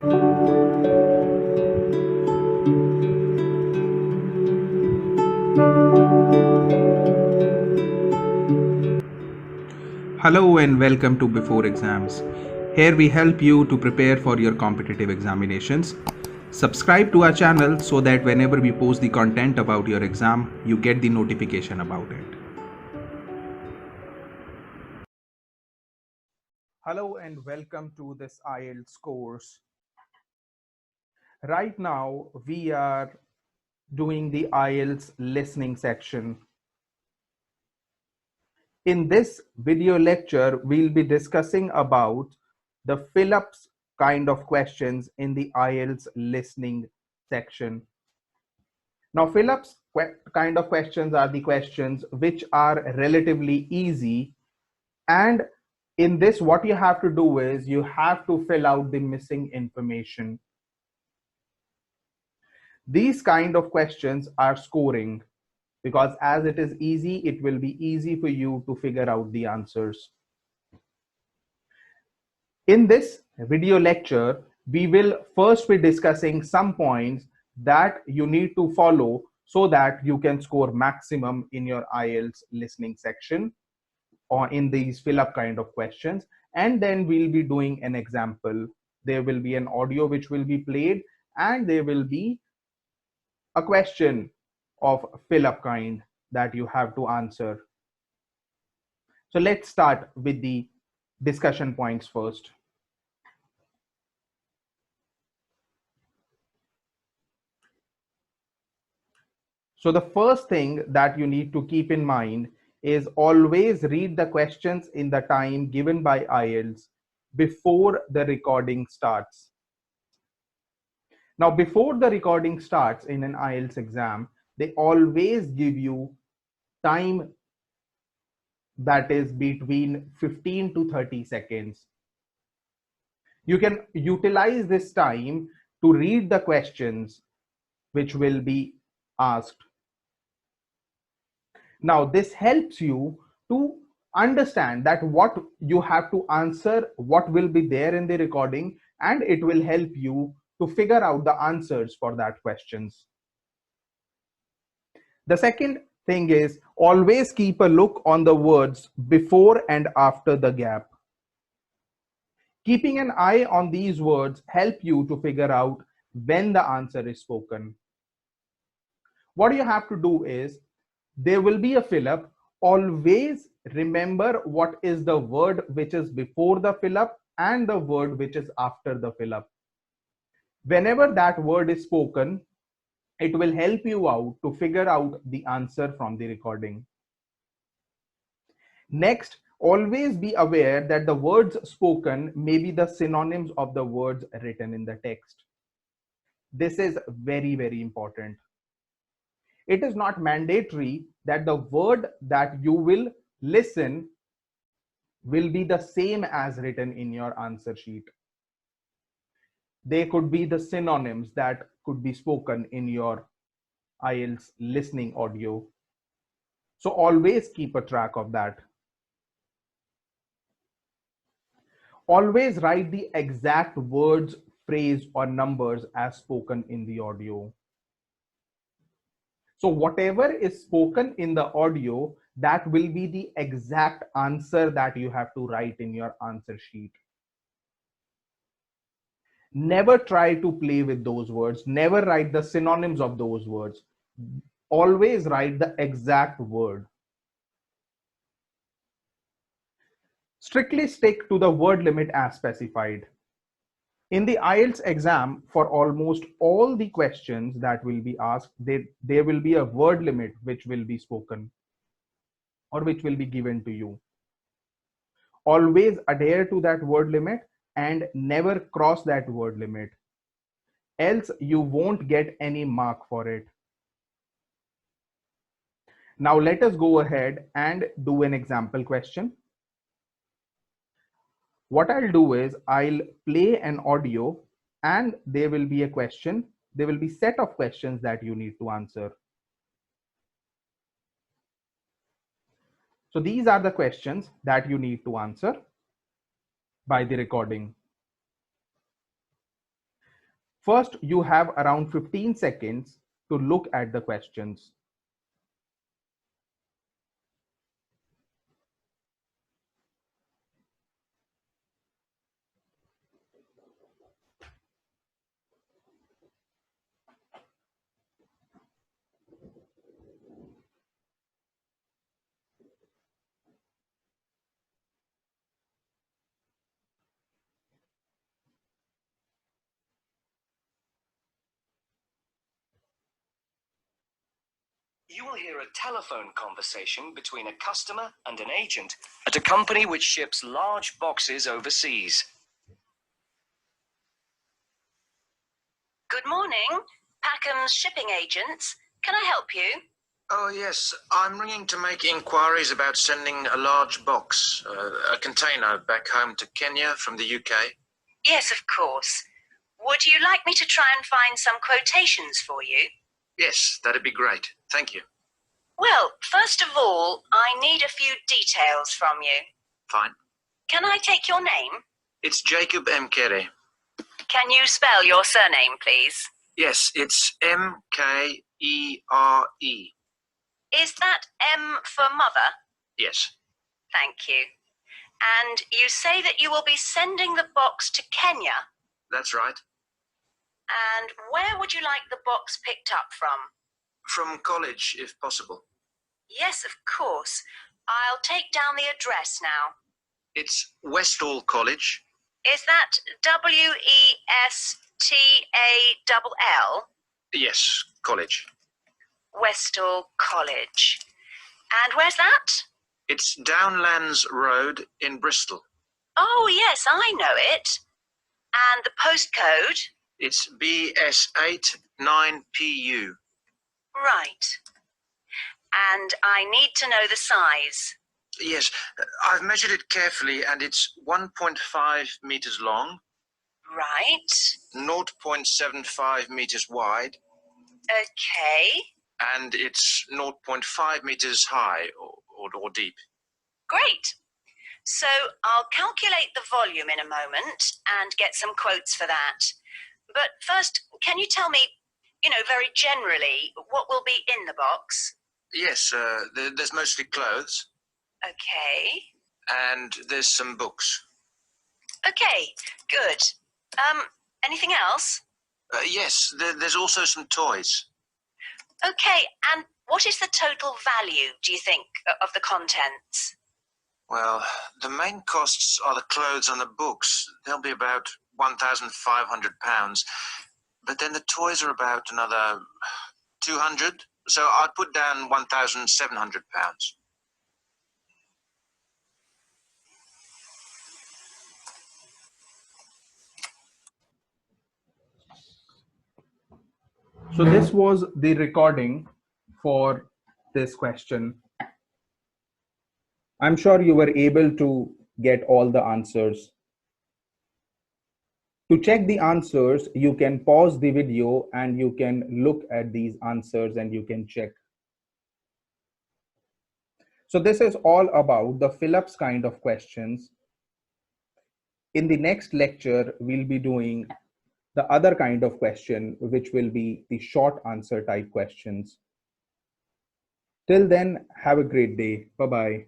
Hello and welcome to Before Exams. Here we help you to prepare for your competitive examinations. Subscribe to our channel so that whenever we post the content about your exam, you get the notification about it. Hello and welcome to this IELTS course. Right now, we are doing the IELTS listening section. In this video lecture, we'll be discussing about the fill-ups kind of questions in the IELTS listening section. Now, fill-ups kind of questions are the questions which are relatively easy. And in this, what you have to do is you have to fill out the missing information. These kind of questions are scoring because as it is easy, it will be easy for you to figure out the answers. In this video lecture, we will first be discussing some points that you need to follow so that you can score maximum in your IELTS listening section or in these fill-up kind of questions. And then we'll be doing an example. There will be an audio which will be played and there will be a question of fill-up kind that you have to answer. So let's start with the discussion points first. So the first thing that you need to keep in mind is always read the questions in the time given by IELTS before the recording starts. Now, before the recording starts in an IELTS exam, they always give you time that is between 15 to 30 seconds. You can utilize this time to read the questions which will be asked. Now, this helps you to understand that what you have to answer, what will be there in the recording, and it will help you to figure out the answers for that questions. The second thing is always keep a look on the words before and after the gap. Keeping an eye on these words help you to figure out when the answer is spoken. What you have to do is there will be a fill-up. Always remember what is the word which is before the fill-up and the word which is after the fill-up. Whenever that word is spoken, it will help you out to figure out the answer from the recording. Next, always be aware that the words spoken may be the synonyms of the words written in the text. This is very, very important. It is not mandatory that the word that you will listen will be the same as written in your answer sheet. They could be the synonyms that could be spoken in your IELTS listening audio. So always keep a track of that. Always write the exact words, phrase, or numbers as spoken in the audio. So whatever is spoken in the audio, that will be the exact answer that you have to write in your answer sheet. Never try to play with those words. Never write the synonyms of those words. Always write the exact word. Strictly stick to the word limit as specified. In the IELTS exam, for almost all the questions that will be asked, there will be a word limit which will be spoken or which will be given to you. Always adhere to that word limit and never cross that word limit. Else you won't get any mark for it. Now let us go ahead and do an example question. What I'll do is I'll play an audio and there will be a question. There will be set of questions that you need to answer. So these are the questions that you need to answer by the recording. First, you have around 15 seconds to look at the questions. You will hear a telephone conversation between a customer and an agent at a company which ships large boxes overseas. Good morning, Packham's shipping agents. Can I help you? Oh, yes. I'm ringing to make inquiries about sending a large box, a container back home to Kenya from the UK. Yes, of course. Would you like me to try and find some quotations for you? Yes, that'd be great. Thank you. Well, first of all, I need a few details from you. Fine. Can I take your name? It's Jacob Mkere. Can you spell your surname, please? Yes, it's Mkere. Is that M for mother? Yes. Thank you. And you say that you will be sending the box to Kenya? That's right. And where would you like the box picked up from? From college, if possible. Yes, of course. I'll take down the address now. It's Westall College. Is that Westall? Yes, college. Westall College. And where's that? It's Downlands Road in Bristol. Oh, yes, I know it. And the postcode? It's BS8 9PU. Right. And I need to know the size. Yes, I've measured it carefully and it's 1.5 meters long. Right. 0.75 meters wide. Okay. And it's 0.5 meters high or deep. Great. So I'll calculate the volume in a moment and get some quotes for that. But first, can you tell me, very generally, what will be in the box? Yes, there's mostly clothes. Okay. And there's some books. Okay, good. Anything else? Yes, there's also some toys. Okay, and what is the total value, do you think, of the contents? Well, the main costs are the clothes and the books. They'll be about £1,500. But then the toys are about another 200. So I'd put down £1,700. So this was the recording for this question. I'm sure you were able to get all the answers. To check the answers, you can pause the video and you can look at these answers and you can check. So this is all about the fill-ups kind of questions. In the next lecture, we'll be doing the other kind of question, which will be the short answer type questions. Till then, have a great day. Bye-bye.